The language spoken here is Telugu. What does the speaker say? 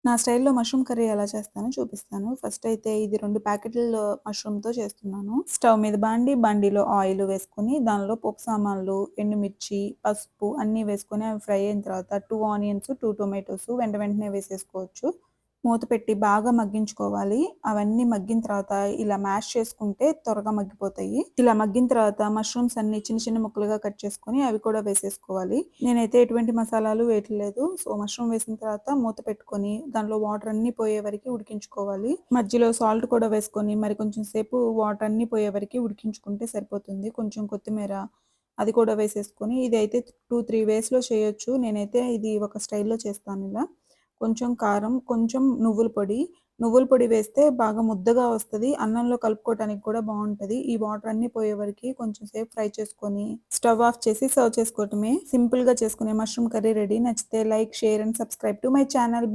నా స్టైల్‌లో మష్రూమ్ కర్రీ ఎలా చేస్తానో చూపిస్తాను. ఫస్ట్ అయితే ఇది 2 ప్యాకెట్ల మష్రూమ్‌తో చేస్తున్నాను. స్టవ్ మీద బాండీలో ఆయిల్ వేసుకొని దానిలో పోపు సామాన్లు, ఎండుమిర్చి, పసుపు అన్నీ వేసుకొని అవి ఫ్రై అయిన తర్వాత 2 ఆనియన్స్, 2 టొమాటోస్ వెంటనే వేసేసుకోవచ్చు. మూత పెట్టి బాగా మగ్గించుకోవాలి. అవన్నీ మగ్గిన తర్వాత ఇలా మ్యాష్ చేసుకుంటే త్వరగా మగ్గిపోతాయి. ఇలా మగ్గిన తర్వాత మష్రూమ్స్ అన్నీ చిన్న ముక్కలుగా కట్ చేసుకొని అవి కూడా వేసేసుకోవాలి. నేనైతే ఎటువంటి మసాలాలు వేయట్లేదు. సో, మష్రూమ్ వేసిన తర్వాత మూత పెట్టుకొని దానిలో వాటర్ అన్నీ పోయే వరకు ఉడికించుకోవాలి. మధ్యలో సాల్ట్ కూడా వేసుకొని మరి కొంచెం సేపు వాటర్ అన్నీ పోయే వరకు ఉడికించుకుంటే సరిపోతుంది. కొంచెం కొత్తిమీర అది కూడా వేసేసుకొని ఇదైతే 2, 3 వేస్‌లో చేయొచ్చు. నేనైతే ఇది ఒక స్టైల్‌లో చేస్తాను ఇలా. కొంచెం కారం, కొంచెం నువ్వుల పొడి వేస్తే బాగా ముద్దగా వస్తది. అన్నంలో కలుపుకోవటానికి కూడా బావుంటది. ఈ వాటర్ అన్నీ పోయే వరకి కొంచెం సేపు ఫ్రై చేసుకొని స్టవ్ ఆఫ్ చేసి సర్వ్ చేసుకోవటమే. సింపుల్‌గా చేసుకునే మష్రూమ్ కర్రీ రెడీ. నచ్చితే like, share and subscribe to my channel.